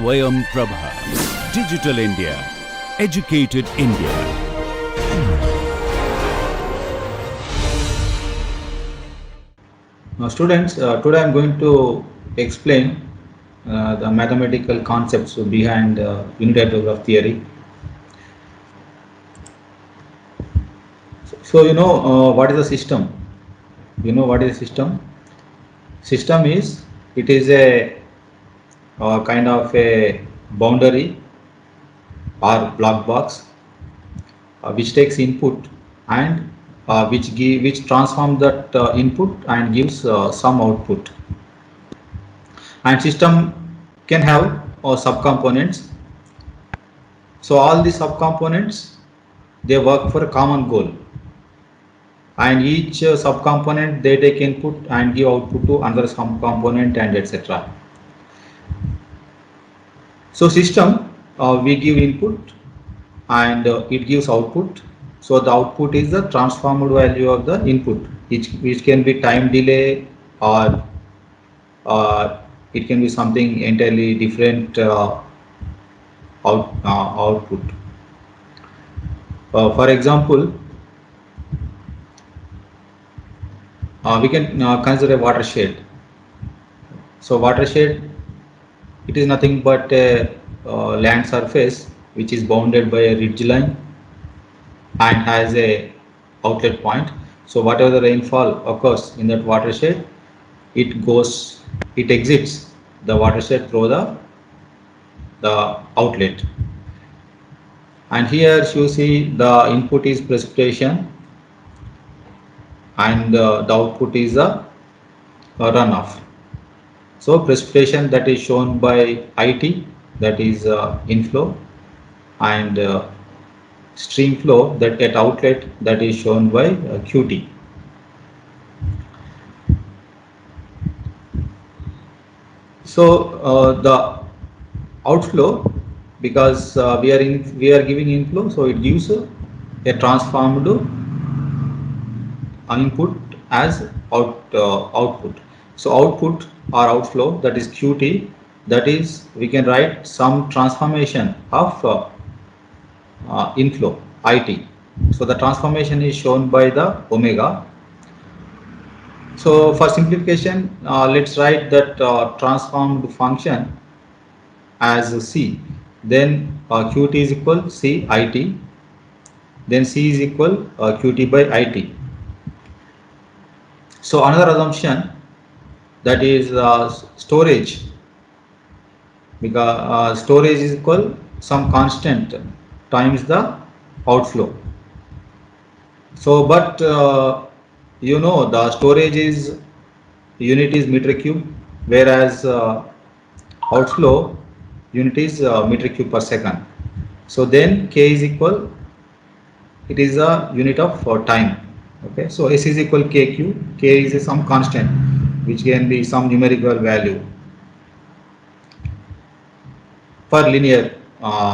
Swayam Prabha. Digital India. Educated India. Students, today I am going to explain the mathematical concepts behind unit diagram theory. So what is a system? You know what is a system? System is, it is a kind of a boundary or block box which takes input and which transforms that input and gives some output. And system can have subcomponents. So all the subcomponents, they work for a common goal, and each subcomponent, they take input and give output to another subcomponent and etc. So system, we give input and it gives output. So the output is the transformed value of the input, which can be time delay, or it can be something entirely different output. For example, we can consider a watershed. So watershed, it is nothing but a land surface which is bounded by a ridge line and has a outlet point. So whatever the rainfall occurs in that watershed, it exits the watershed through the outlet. And here you see the input is precipitation and the output is a runoff. So precipitation, that is shown by IT, that is inflow, and stream flow, that at outlet, that is shown by QT. So the outflow, because we are giving inflow, so it gives a transformed input as output. So output or outflow, that is QT, that is, we can write some transformation of inflow, IT. So the transformation is shown by the omega. So for simplification, let's write that transformed function as C. Then QT is equal C IT. Then C is equal QT by IT. So another assumption, that is storage, because storage is equal some constant times the outflow. So but the storage is unit is meter cube, whereas outflow unit is meter cube per second. So then K is equal, it is a unit of time. Okay, so S is equal KQ. K is some constant which can be some numerical value for linear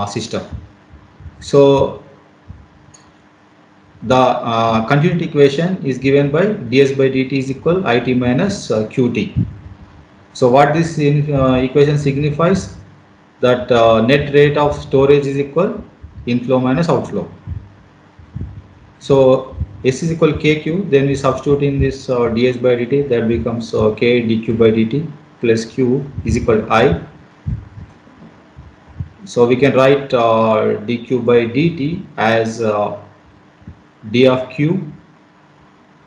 system. So the continuity equation is given by ds by dt is equal it minus qt. So what this equation signifies, that net rate of storage is equal inflow minus outflow. So S is equal KQ, then we substitute in this ds by dt, that becomes K dq by dt plus Q is equal to I. So we can write dq by dt as d of q.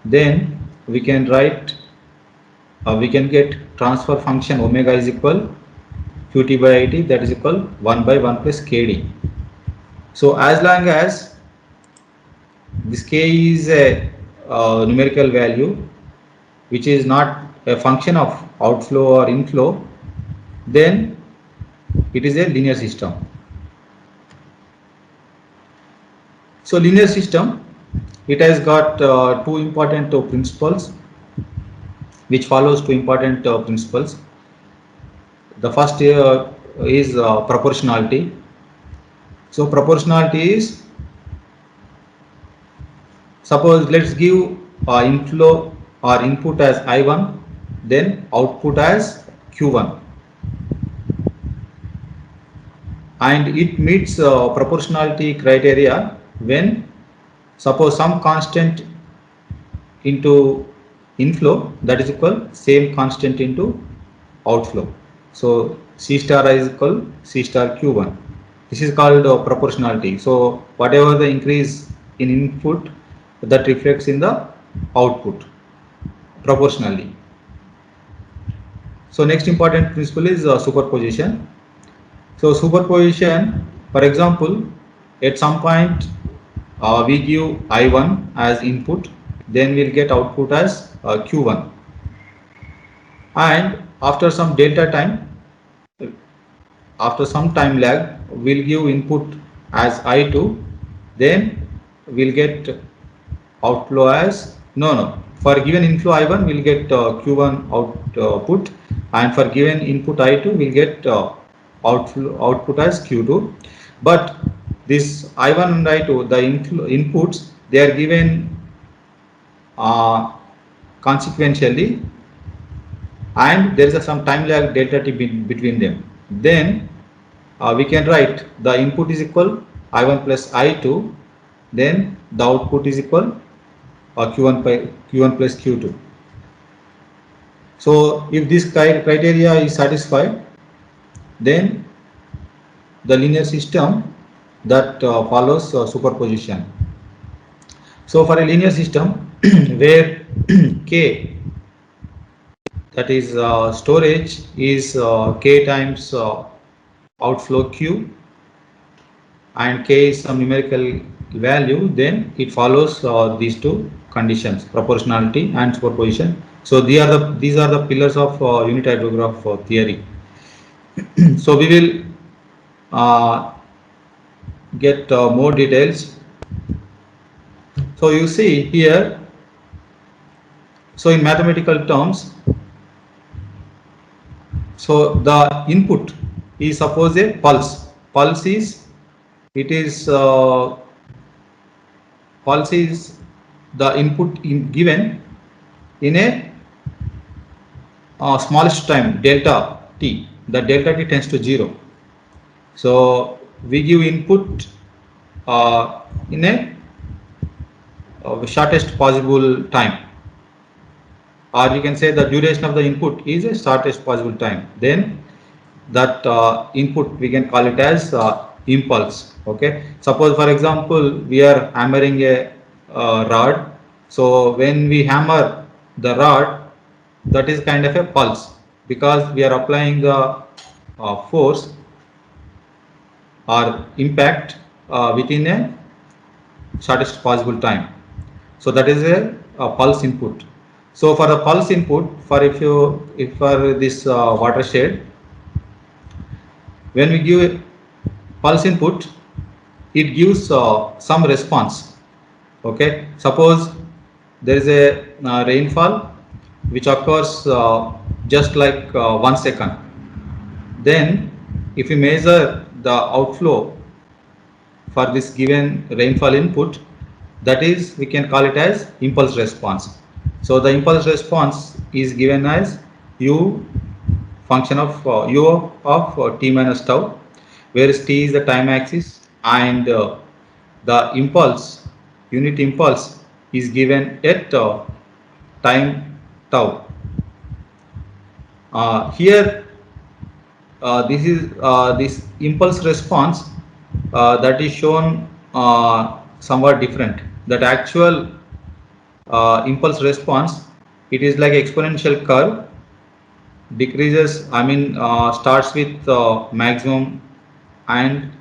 Then we can write, we can get transfer function omega is equal qt by it, that is equal 1 by 1 plus kd. So as long as this k is a numerical value which is not a function of outflow or inflow, then it is a linear system. So linear system, it has got two important principles, which follows two important principles. The first is proportionality. So proportionality is, suppose let's give inflow or input as I1, then output as Q1. and it meets proportionality criteria when suppose some constant into inflow, that is equal same constant into outflow. So C star I is equal C star Q1. This is called proportionality. So whatever the increase in input, that reflects in the output proportionally. So next important principle is superposition. So superposition, for example, at some point we give I1 as input, then we'll get output as Q1, and after some delta time, after some time lag, we'll give input as I2, then we'll get outflow as for given inflow I1 we'll get Q1 output, and for given input I2 we'll get output as Q2. But this I1 and I2, the inputs, they are given consequentially, and there is some time lag delta t between them. Then we can write the input is equal I1 plus I2, then the output is equal Q1 plus Q2. So if this criteria is satisfied, then the linear system that follows superposition. So for a linear system where K, that is storage, is K times outflow Q, and K is some numerical value, then it follows these two conditions, proportionality and superposition. So these are the pillars of unit hydrograph theory. So we will get more details. So you see here, so in mathematical terms, so the input is suppose a pulse. Pulse is the input given in a smallest time delta t. The delta t tends to 0. So we give input in a shortest possible time, or you can say the duration of the input is a shortest possible time. Then that input we can call it as impulse. Okay, suppose for example we are hammering a rod. So when we hammer the rod, that is kind of a pulse, because we are applying the force or impact within a shortest possible time. So that is a pulse input. So for the pulse input, for this watershed, when we give pulse input, it gives some response. Okay, suppose there is a rainfall which occurs just like 1 second. Then if we measure the outflow for this given rainfall input, that is, we can call it as impulse response. So the impulse response is given as u function of u of t minus tau, where t is the time axis, and the impulse, unit impulse, is given at time tau. Here this is this impulse response that is shown somewhat different. That actual impulse response, it is like exponential curve, decreases, starts with maximum and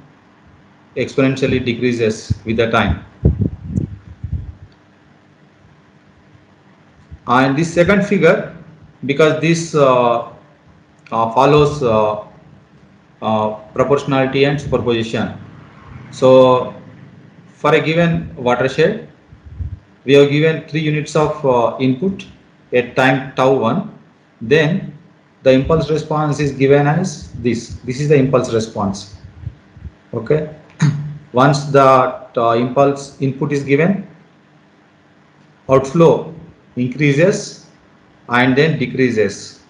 exponentially decreases with the time. And this second figure, because this follows proportionality and superposition. So for a given watershed, we have given 3 units of input at time tau 1. Then the impulse response is given as this. This is the impulse response. Okay. Once the impulse input is given, outflow increases and then decreases.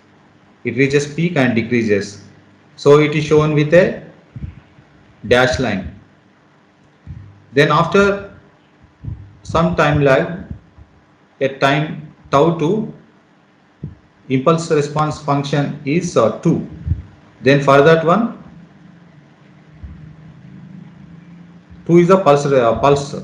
It reaches peak and decreases. So it is shown with a dash line. Then after some time lag, at time tau 2, impulse response function is 2. Then for that one, 2 is a pulse.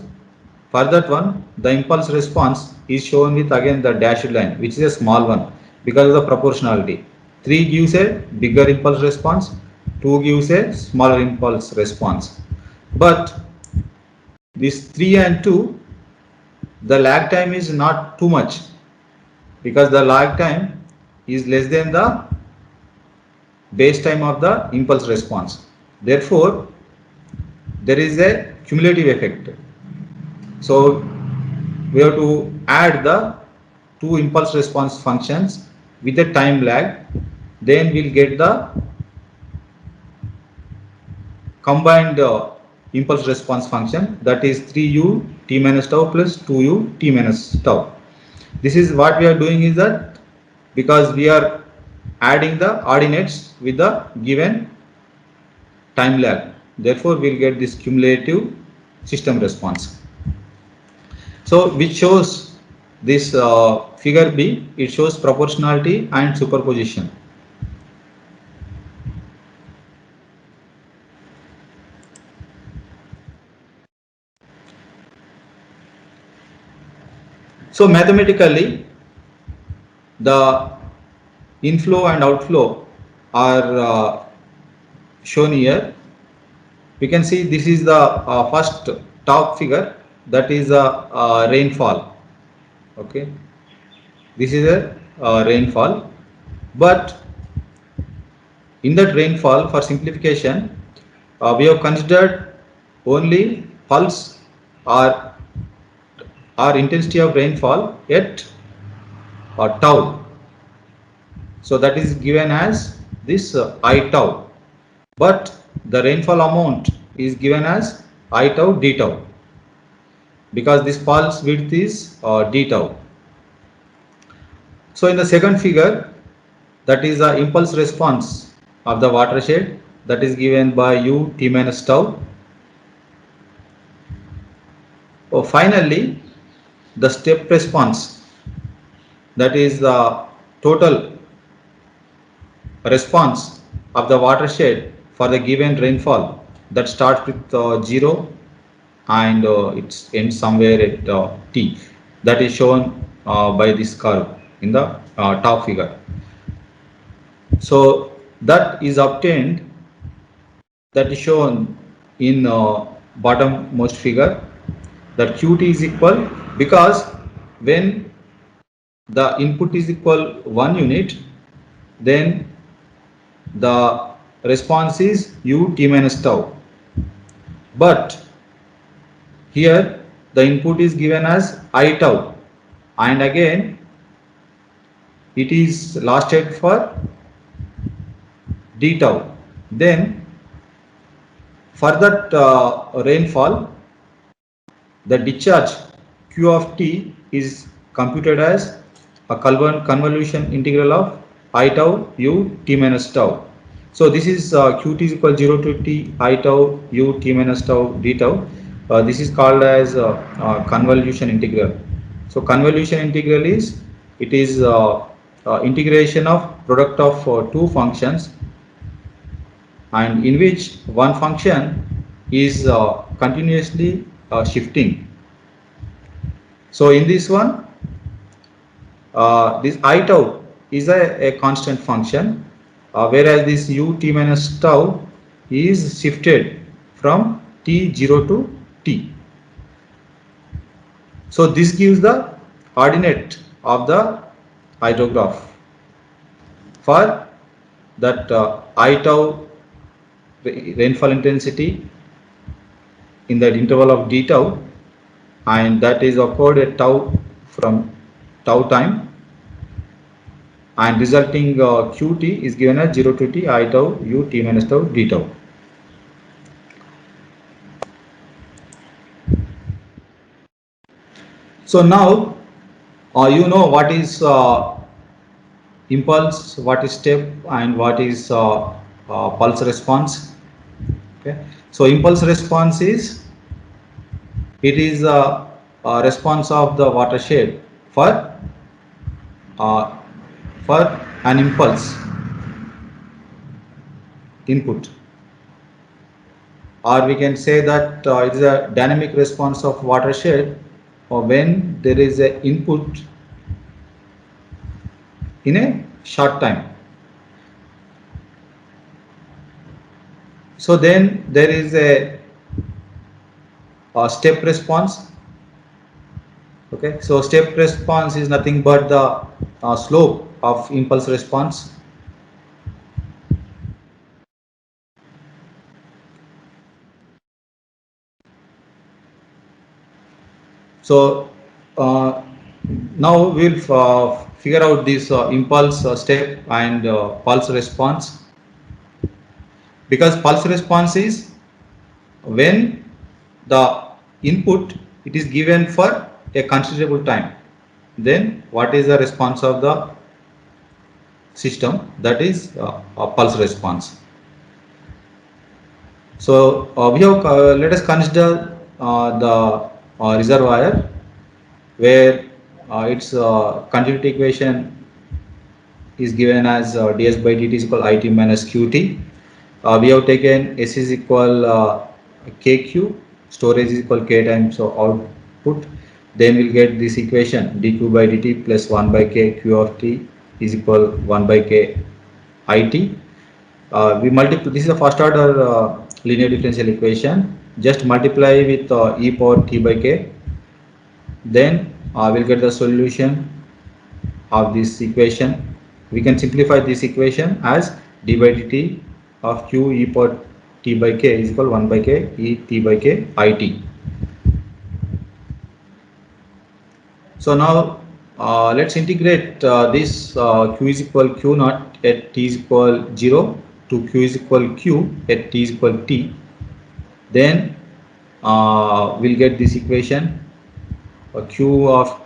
For that one, the impulse response is shown with again the dashed line, which is a small one because of the proportionality. 3 gives a bigger impulse response, 2 gives a smaller impulse response. But this 3 and 2, the lag time is not too much because the lag time is less than the base time of the impulse response. Therefore, there is a cumulative effect. So we have to add the two impulse response functions with a time lag, then we'll get the combined impulse response function, that is 3u t minus tau plus 2u t minus tau. This is what we are doing is that because we are adding the ordinates with the given time lag, therefore we'll get this cumulative system response. So which shows this figure B, it shows proportionality and superposition. So mathematically, the inflow and outflow are shown here. We can see this is the first top figure, that is a rainfall. Okay, this is a rainfall, but in that rainfall, for simplification, we have considered only pulse or intensity of rainfall at tau. So that is given as this I tau, but the rainfall amount is given as I tau d tau because this pulse width is d tau. So in the second figure, that is the impulse response of the watershed, that is given by u t minus tau. Finally, the step response, that is the total response of the watershed for the given rainfall, that starts with 0 and it ends somewhere at t, that is shown by this curve in the top figure. So that is obtained, that is shown in bottom most figure, that qt is equal, because when the input is equal 1 unit, then the response is u t minus tau, but here the input is given as I tau, and again it is lasted for d tau. Then for that rainfall, the discharge q of t is computed as a convolution integral of I tau u t minus tau. So this is qt is equal 0 to t I tau u t minus tau d tau. This is called as convolution integral. So convolution integral is, it is integration of product of two functions, and in which one function is continuously shifting. So in this one, this I tau is a constant function, whereas this u t minus tau is shifted from t0 to t. So this gives the ordinate of the hydrograph for that I tau rainfall intensity in that interval of d tau, and that is occurred at tau from tau time, and resulting qt is given as 0 to t I tau u t minus tau d tau. So now you know what is impulse, what is step, and what is pulse response. Okay, so impulse response is, it is a response of the watershed uh, for an impulse input, or we can say that it is a dynamic response of watershed when there is a input in a short time. So then there is a step response. Okay, so step response is nothing but the slope of impulse response. So now we'll figure out this impulse step and pulse response, because pulse response is when the input it is given for a considerable time, then what is the response of the system, that is a pulse response. So we have let us consider the reservoir, where its continuity equation is given as ds by dt is equal it minus qt. We have taken S is equal kq, storage is equal k times output. Then we'll get this equation dq by dt plus 1 by k q of t is equal 1 by k it. We multiply, this is a first order linear differential equation. Just multiply with e power t by k. Then we'll get the solution of this equation. We can simplify this equation as d by dt of q e power t by k is equal 1 by k e t by k it. So now let's integrate this q is equal q naught at t is equal 0 to q is equal q at t is equal t. Then we'll get this equation q of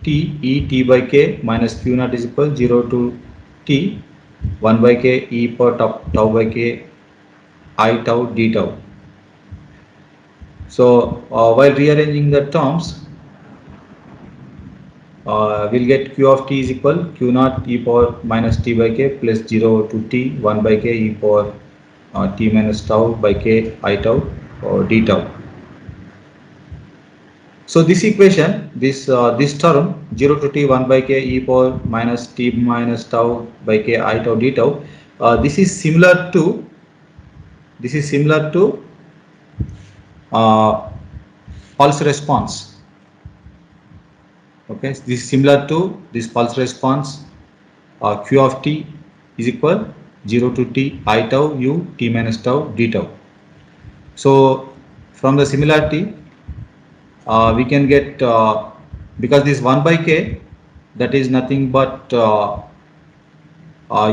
t e t by k minus q naught is equal 0 to t 1 by k e power tau by k I tau d tau. So while rearranging the terms, we'll get q of t is equal q naught e power minus t by k plus 0 to t 1 by k e power t minus tau by k I tau or d tau. So this equation, this term 0 to t 1 by k e power minus t minus tau by k I tau d tau, this is similar to pulse response. Okay, this is similar to this pulse response. Q of t is equal 0 to t I tau u t minus tau d tau. So from the similarity, we can get because this 1 by k, that is nothing but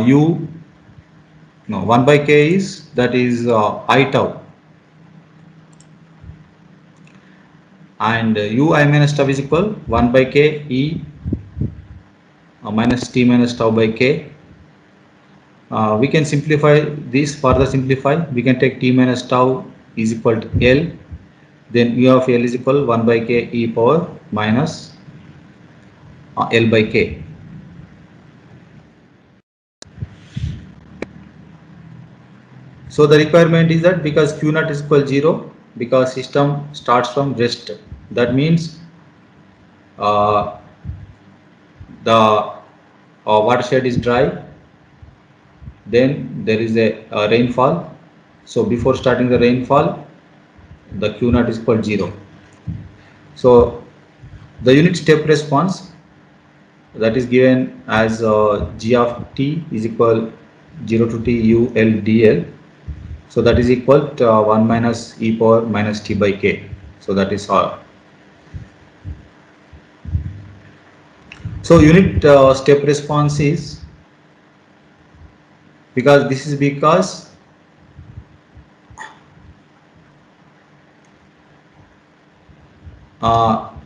u, no, 1 by k is, that is I tau, and u I minus tau is equal 1 by k e minus t minus tau by k. We can simplify this, further simplify, we can take t minus tau is equal to L, then u of L is equal 1 by k e power minus L by k. So the requirement is that because q naught is equal 0, because system starts from rest, that means the watershed is dry, then there is a rainfall. So before starting the rainfall, the q naught is equal 0. So the unit step response, that is given as g of t is equal 0 to t u l dl. So that is equal to 1 minus e power minus t by k. So that is all. So unit step response is, because this is because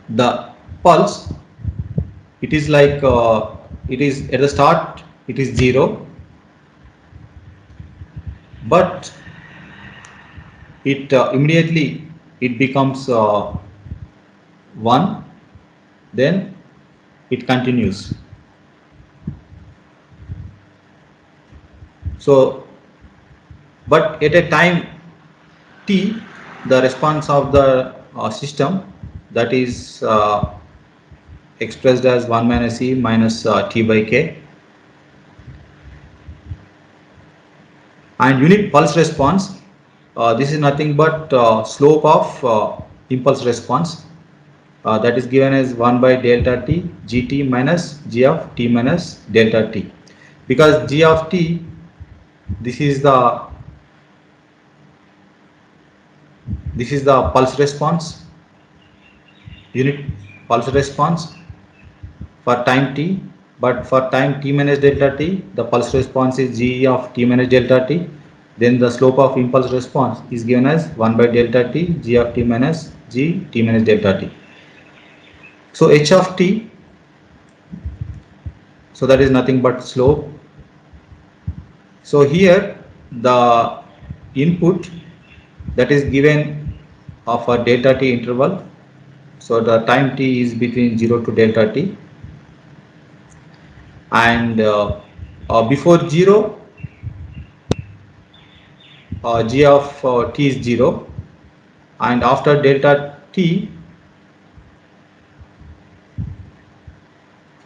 the pulse, it is like it is at the start it is 0, but it immediately it becomes 1, then it continues. So, but at a time t, the response of the system, that is expressed as 1 minus e minus t by k, and unit pulse response, this is nothing but slope of impulse response, that is given as 1 by delta t gt minus g of t minus delta t, because g of t, this is the pulse response, unit pulse response for time t, but for time t minus delta t, the pulse response is g of t minus delta t. Then the slope of impulse response is given as 1 by delta t g of t minus g t minus delta t. So h of t, so that is nothing but slope. So here the input that is given of a delta t interval, so the time t is between 0 to delta t, and before 0 g of t is 0, and after delta t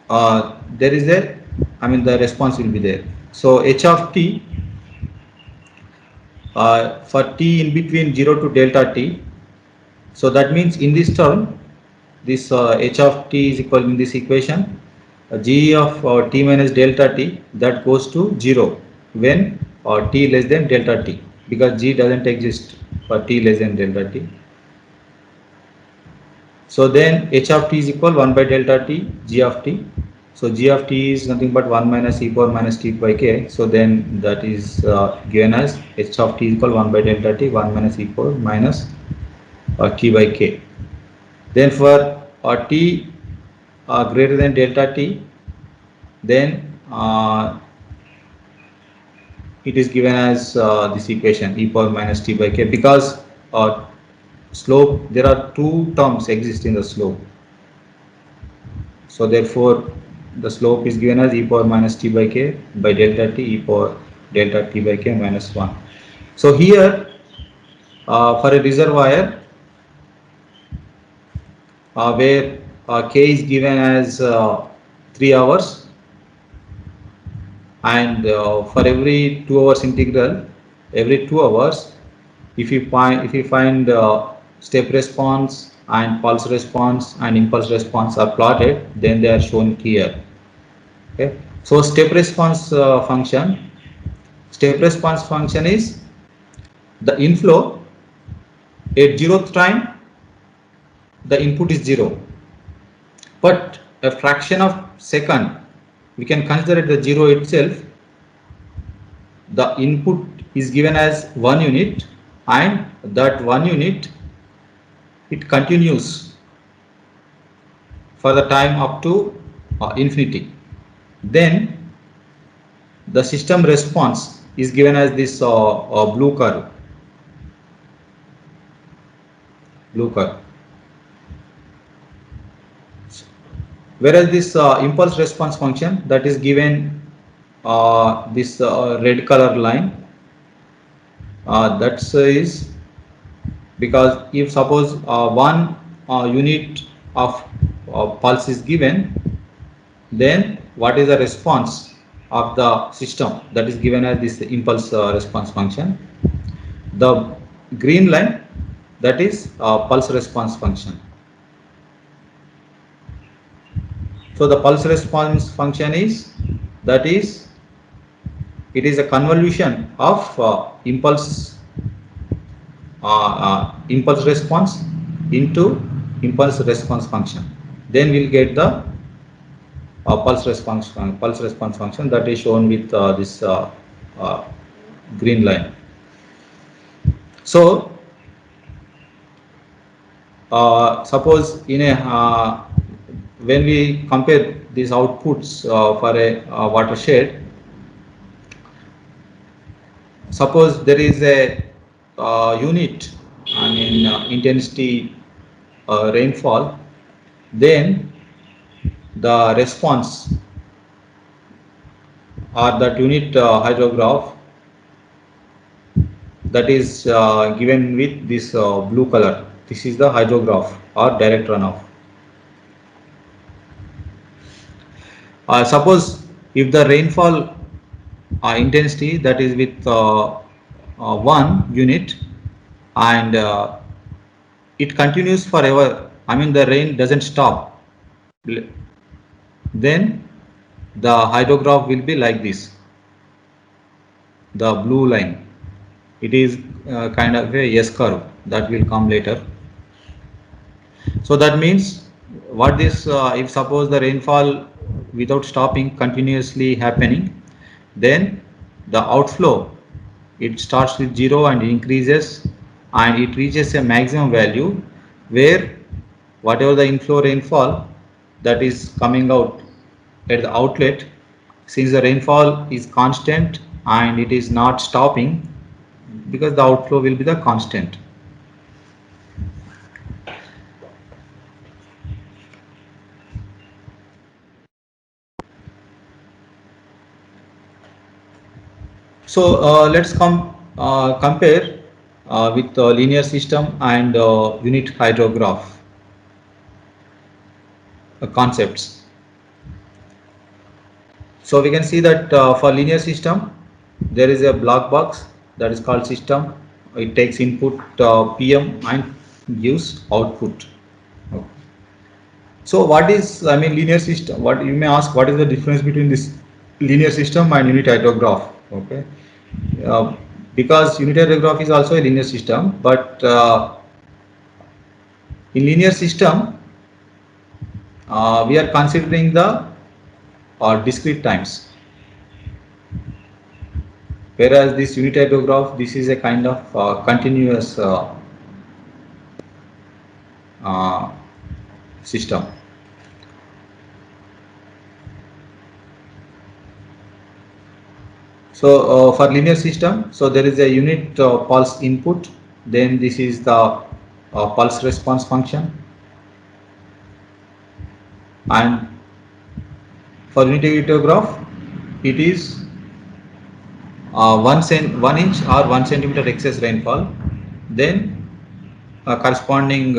there is a, the response will be there. So h of t for t in between 0 to delta t, so that means in this term, this h of t is equal, in this equation, g of t minus delta t, that goes to 0 when t less than delta t, because g doesn't exist for t less than delta t. So then h of t is equal 1 by delta t g of t. So g of t is nothing but 1 minus e power minus t by k. So then that is given as h of t is equal 1 by delta t 1 minus e power minus t by k. Then for t greater than delta t, then it is given as this equation e power minus t by k, because slope, there are two terms exist in the slope. So therefore the slope is given as e power minus t by k by delta t e power delta t by k minus 1. So here for a reservoir where k is given as 3 hours, and for every 2 hours integral, every 2 hours, if you find step response and pulse response and impulse response are plotted, then they are shown here. Okay, so step response function is the inflow at 0th time, the input is 0, but a fraction of second, we can consider it the 0 itself, the input is given as 1 unit, and that 1 unit, it continues for the time up to infinity. Then the system response is given as this blue curve. Whereas this impulse response function, that is given this red color line, that is because if suppose 1 unit of pulse is given, then what is the response of the system, that is given as this impulse response function. The green line, that is pulse response function. So the pulse response function is, that is, it is a convolution of impulse response into impulse response function. Then we'll get the pulse response function, that is shown with this green line. So suppose in a when we compare these outputs for a watershed, suppose there is a unit, intensity rainfall, then the response or that unit hydrograph, that is given with this blue color. This is the hydrograph or direct runoff. Suppose if the rainfall intensity, that is with 1 unit, and it continues forever, I mean the rain doesn't stop, then the hydrograph will be like this, the blue line. It is kind of a S curve that will come later. So that means what this, if suppose the rainfall without stopping continuously happening, then the outflow, it starts with 0 and increases, and it reaches a maximum value where whatever the inflow rainfall that is coming out at the outlet, since the rainfall is constant and it is not stopping, because the outflow will be the constant. So let's compare with linear system and unit hydrograph concepts. So we can see that for linear system, there is a black box that is called system. It takes input PM and gives output. Okay. So what is, I mean, linear system? What you may ask, what is the difference between this linear system and unit hydrograph? Okay, because unit hydrograph is also a linear system, but in linear system we are considering the discrete times, whereas this unit hydrograph, this is a kind of continuous system. So for linear system, so there is a unit pulse input, then this is the pulse response function, and for unit hydrograph, it is 1 inch or 1 centimeter excess rainfall, then corresponding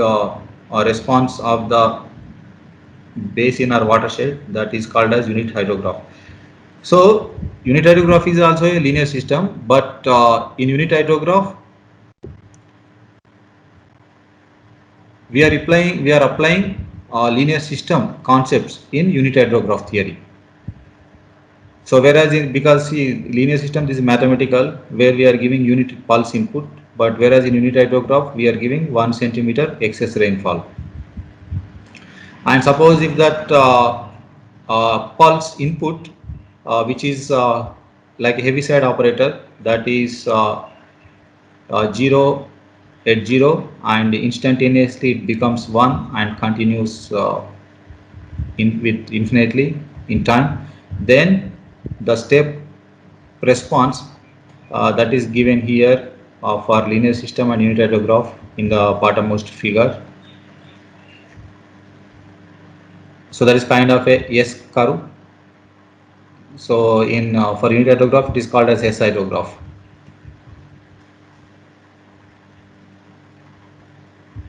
response of the basin or watershed, that is called as unit hydrograph. So unit hydrograph is also a linear system, but in unit hydrograph we are applying linear system concepts in unit hydrograph theory. So whereas because see, linear system is mathematical, where we are giving unit pulse input, but whereas in unit hydrograph we are giving 1 centimeter excess rainfall. And suppose if that pulse input, which is like a heaviside operator, that is 0 at 0, and instantaneously it becomes 1 and continues with infinitely in time, then the step response that is given here for linear system and unit hydrograph in the bottommost figure. So that is kind of a S curve. So in for unit hydrograph, it is called as S hydrograph.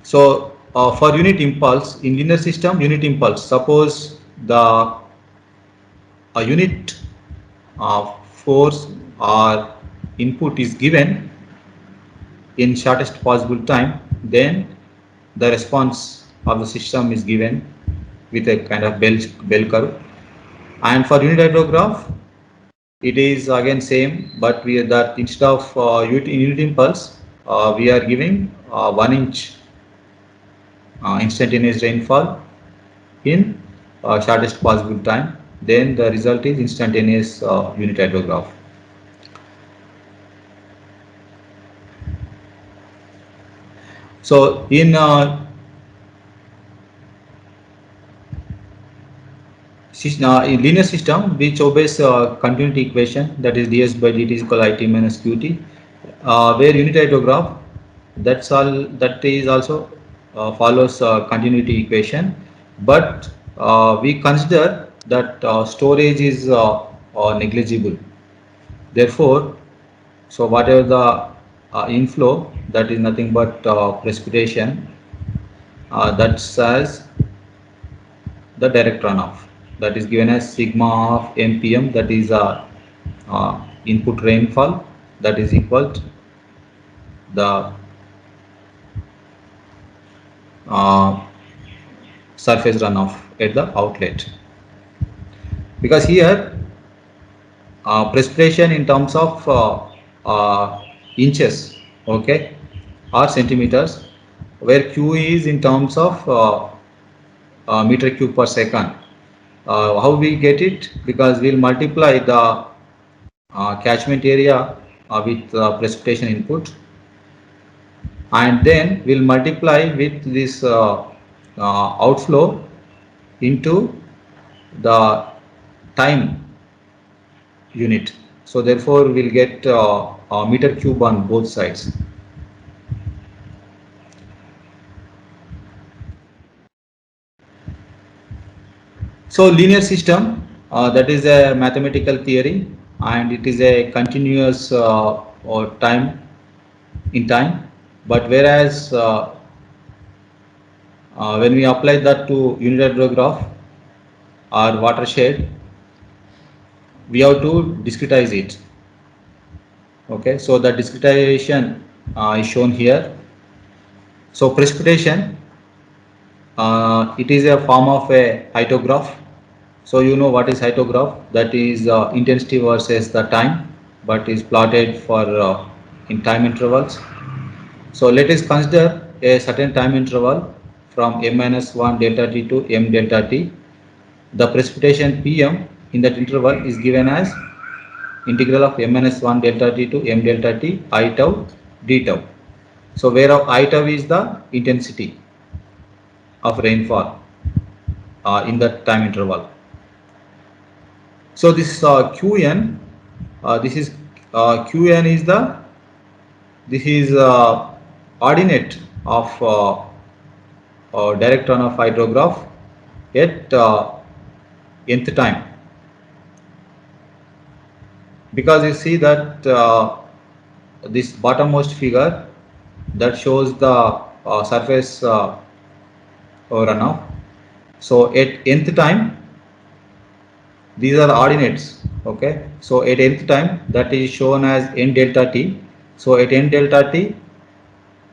So for unit impulse in linear system, unit impulse, suppose the unit force or input is given in shortest possible time, then the response of the system is given with a kind of bell curve. And for unit hydrograph, it is again same, but we are that instead of unit impulse, we are giving 1 inch instantaneous rainfall in shortest possible time, then the result is instantaneous unit hydrograph. So in linear system, which obeys continuity equation, that is ds by dt is equal it minus qt, where unit hydrograph, that is also follows continuity equation, but we consider that storage is negligible. Therefore, so whatever the inflow, that is nothing but precipitation, that's as the direct runoff, that is given as sigma of mpm, that is input rainfall, that is equal to the uh, surface runoff at the outlet. Because here precipitation in terms of inches, okay, or centimeters, where q is in terms of meter cube per second. How we get it? Because we'll multiply the catchment area with precipitation input, and then we'll multiply with this outflow into the time unit. So therefore we'll get a meter cube on both sides. So linear system, that is a mathematical theory, and it is a continuous or time in time. But whereas when we apply that to unit hydrograph or watershed, we have to discretize it. Okay, so the discretization is shown here. So precipitation, it is a form of a hyetograph. So you know what is hyetograph? That is intensity versus the time, but is plotted for in time intervals. So let us consider a certain time interval from m minus 1 delta t to m delta t. The precipitation Pm in that interval is given as integral of m minus 1 delta t to m delta t I tau d tau. So where I tau is the intensity of rainfall in that time interval. So this Qn, this is Qn is the ordinate of direct runoff hydrograph at nth time. Because you see that this bottommost figure that shows the surface runoff. So at nth time, these are ordinates. Okay, so at nth time, that is shown as n delta t. So at n delta t,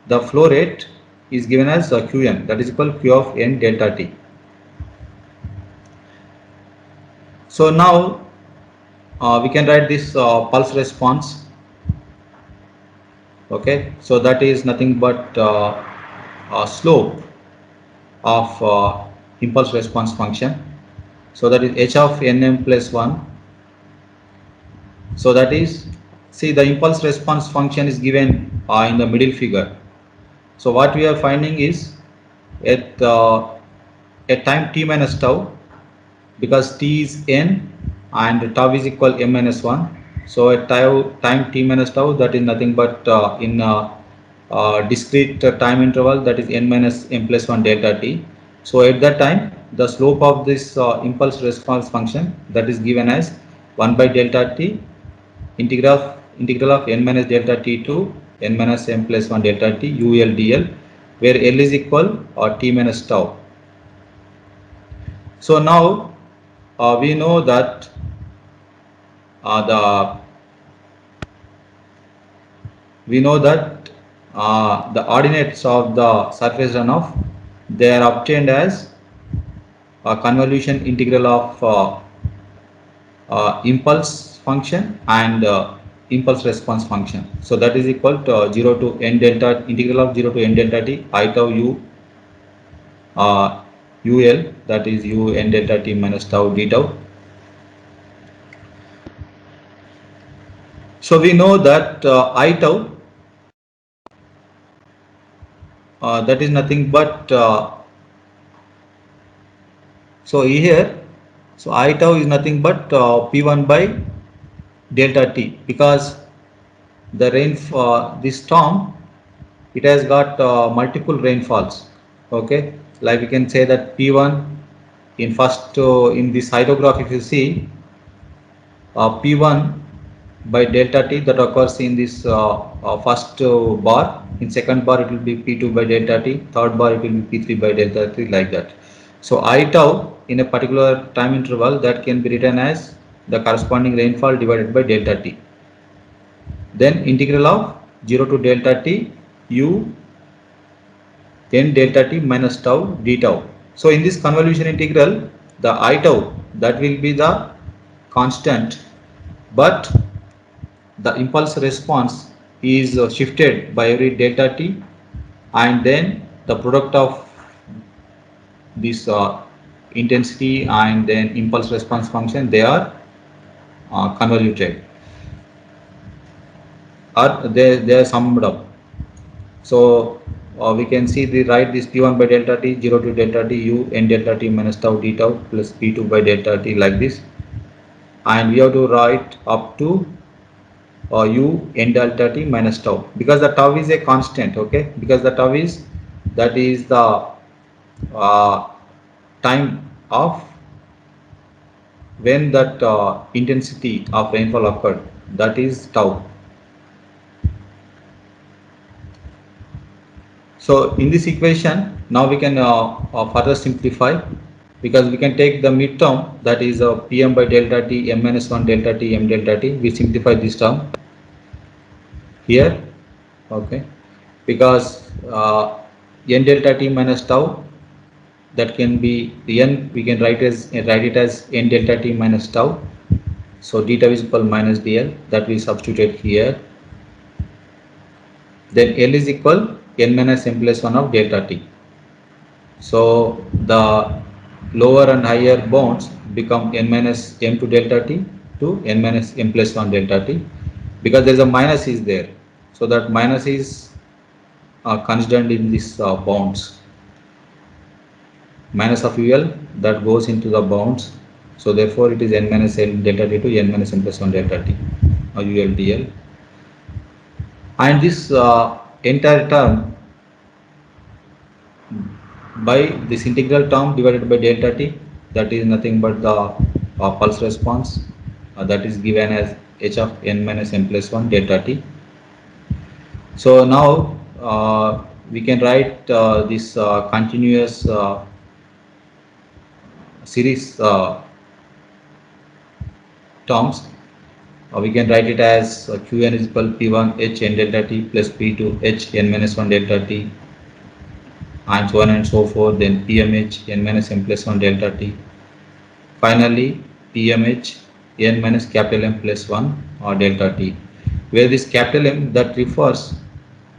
the flow rate is given as Qn, that is equal to Q of n delta t. So now we can write this pulse response. Okay, so that is nothing but slope of impulse response function. So that is h of nm plus 1. So that is, see, the impulse response function is given in the middle figure. So what we are finding is at time t minus tau, because t is n and tau is equal m minus 1. So at time t minus tau, that is nothing but in discrete time interval, that is n minus m plus 1 delta t. So at that time, the slope of this impulse response function, that is given as 1 by delta t integral of n minus delta t to n minus m plus 1 delta t ul dl, where L is equal or t minus tau. So now we know that the ordinates of the surface runoff, they are obtained as a convolution integral of impulse function and impulse response function. So that is equal to 0 to n delta, integral of 0 to n delta t I tau u ul, that is u n delta t minus tau d tau. So we know that I tau, that is nothing but so here, so I tau is nothing but P1 by delta t, because the rain this storm, it has got multiple rainfalls. Okay, like we can say that P1 in first in this hydrograph, if you see P1 by delta T that occurs in this first bar. In second bar it will be P2 by delta T, third bar it will be P3 by delta T, like that. So I tau in a particular time interval, that can be written as the corresponding rainfall divided by delta T. Then integral of 0 to delta T U n delta T minus tau d tau. So in this convolution integral, the I tau, that will be the constant, but the impulse response is shifted by every delta T, and then the product of this intensity and then impulse response function, they are convoluted, or they are summed up. So we can see the write this P1 by delta T 0 to delta T U n delta T minus tau d tau plus P2 by delta T, like this, and we have to write up to U n delta T minus tau, because the tau is a constant. Okay, because the tau is, that is the time of when that intensity of rainfall occurred, that is tau. So in this equation, now we can further simplify, because we can take the midterm, that is Pm by delta T m minus 1 delta T m delta T. We simplify this term here. Okay, because n delta T minus tau, that can be n, we can write it as n delta T minus tau. So d tau is equal minus dl, that we substitute here. Then L is equal n minus m plus 1 of delta T. So the lower and higher bounds become n minus m to delta T to n minus m plus 1 delta T, because there is a minus is there. So that minus is considered in this bounds. Minus of UL, that goes into the bounds. So therefore it is n minus m delta T to n minus m plus 1 delta T, or UL dl. And this entire term by this integral term divided by delta T, that is nothing but the pulse response, that is given as h of n minus m plus 1 delta T. So now we can write this continuous series terms. We can write it as Qn is equal P1 h n delta T plus P2 h n minus 1 delta T, and so on and so forth. Then PMH n minus m plus 1 delta T. Finally PMH n minus capital M plus 1 or delta T, where this capital M, that refers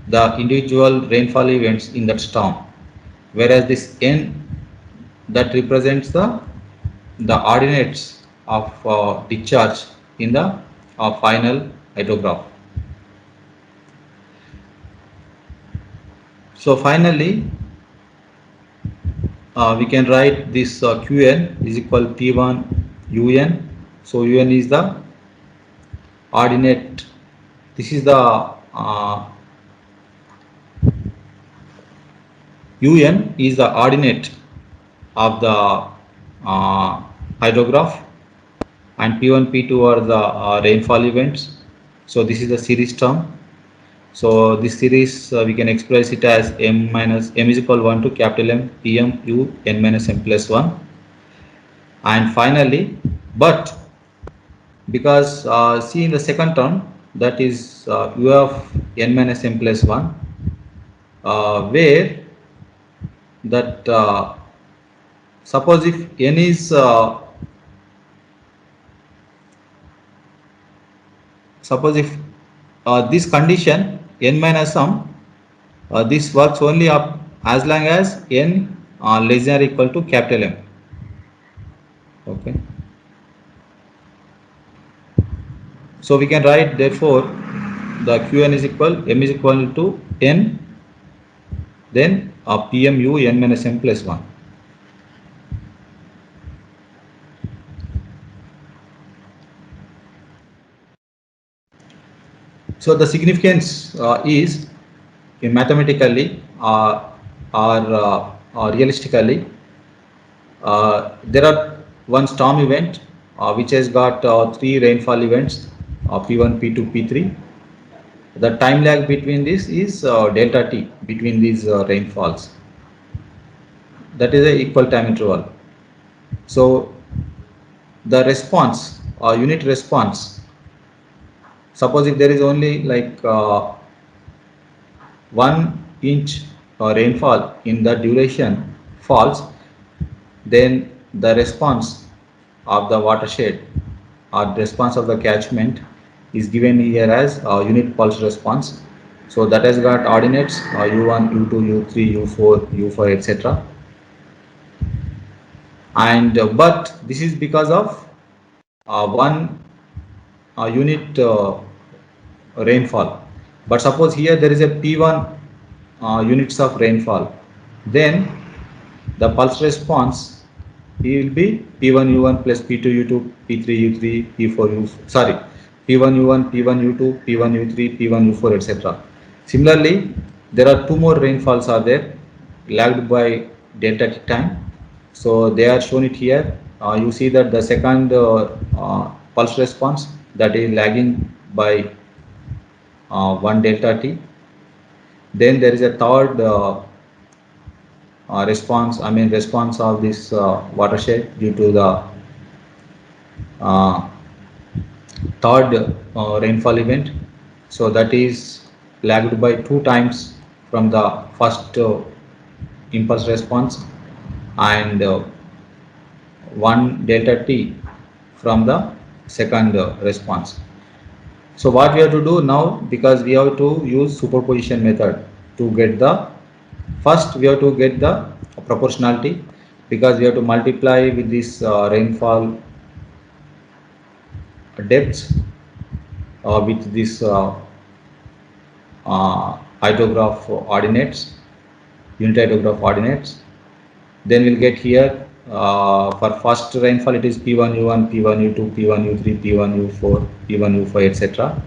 the individual rainfall events in that storm, whereas this n, that represents the ordinates of discharge in the final hydrograph. So finally we can write this Qn is equal P1 Un. So Un is the ordinate, this is the Un is the ordinate of the hydrograph, and P1 P2 are the rainfall events. So this is the series term. So this series we can express it as m is equal 1 to capital M Pm U n minus m plus 1. And finally, but because see in the second term, that is U of n minus m plus 1, where that suppose if n is suppose if this condition n minus m, this works only up as long as n less than or equal to capital M. Okay. So we can write therefore the Qn is equal, m is equal to n, then Pm U n minus m plus 1. So the significance is mathematically or realistically, there are one storm event which has got three rainfall events, P1, P2, P3. The time lag between this is delta T between these rainfalls. That is a equal time interval. So the response unit response, suppose if there is only like 1 inch rainfall in the duration falls, then the response of the watershed or response of the catchment is given here as unit pulse response. So that has got ordinates u1, u2, u3, u4, u4, etc. And but this is because of one unit rainfall. But suppose here there is a P1 units of rainfall, then the pulse response will be P1 U1 plus P2 U2, P3 U3, P4 U, sorry, P1 U1, P1 U2, P1 U3, P1 U4, etc. Similarly, there are two more rainfalls are there, lagged by delta T time. So they are shown it here. You see that the second pulse response, that is lagging by 1 delta T. Then there is a third response of this watershed due to the uh, third rainfall event. So that is lagged by 2 times from the first impulse response, and 1 delta T from the second response. So what we have to do now, because we have to use superposition method to get the, first we have to get the proportionality, because we have to multiply with this rainfall depths with this hydrograph ordinates, unit hydrograph ordinates. Then we'll get here for first rainfall it is P1 U1, P1 U2, P1 U3, P1 U4, P1 U5, etc.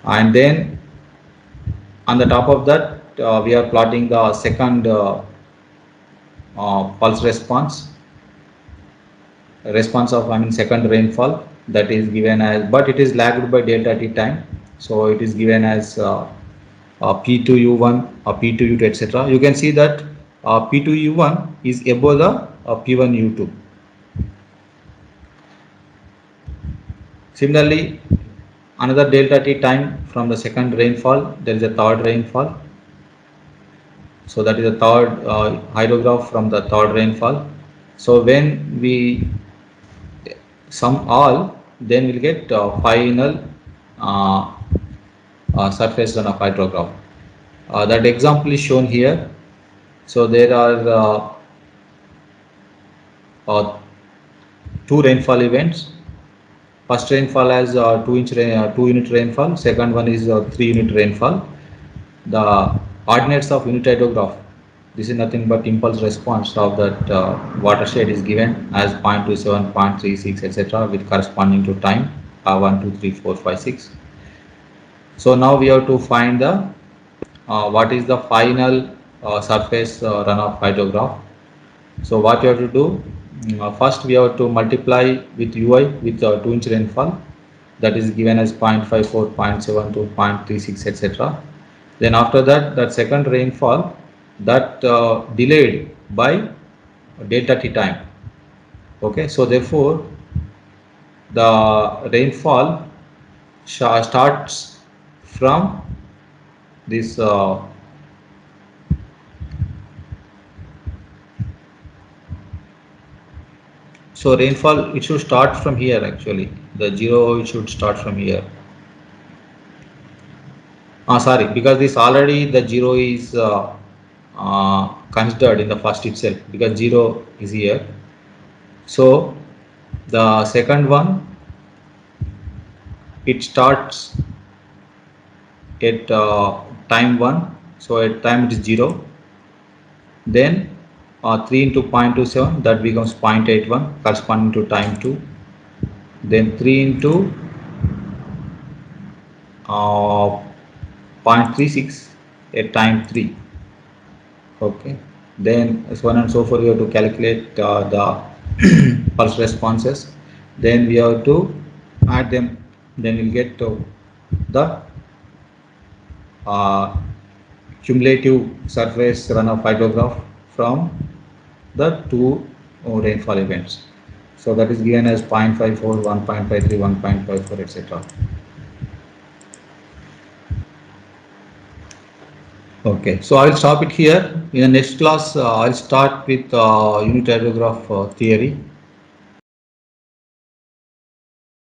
And then on the top of that we are plotting the second pulse response of second rainfall, that is given as, but it is lagged by delta T time, so it is given as P2 U1 or P2 U2, etc. You can see that P2 U1 is above the P1 U2. Similarly, another delta T time from the second rainfall, there is a third rainfall. So that is the third hydrograph from the third rainfall. So when we sum all, then we'll get final surface runoff hydrograph. That example is shown here. So there are two rainfall events. First rainfall has 2 unit rainfall. Second one is 3 unit rainfall. The ordinates of unit hydrograph, this is nothing but impulse response of that watershed is given as 0.27, 0.36, etc. with corresponding to time 1, 2, 3, 4, 5, 6. So now we have to find the what is the final surface runoff hydrograph. So what you have to do, first we have to multiply with UI with 2 inch rainfall, that is given as 0.54, 0.72, 0.36, etc. Then after that, that second rainfall, that delayed by delta T time. Okay, so therefore the rainfall starts from this so rainfall, it should start from here actually, the zero, it should start from here. Sorry, because this already the zero is considered in the first itself, because zero is here. So the second one, it starts at time 1, so at time it is 0. Then 3 into 0.27, that becomes 0.81 corresponding to time 2. Then 3 into 0.36 at time 3. Okay, then so on and so forth, we have to calculate the pulse responses, then we have to add them, then we'll get the uh, cumulative surface runoff hydrograph from the two rainfall events. So that is given as 0.54, 1.53, 1.54, etc. Okay, so I'll stop it here. In the next class, I'll start with unit hydrograph theory.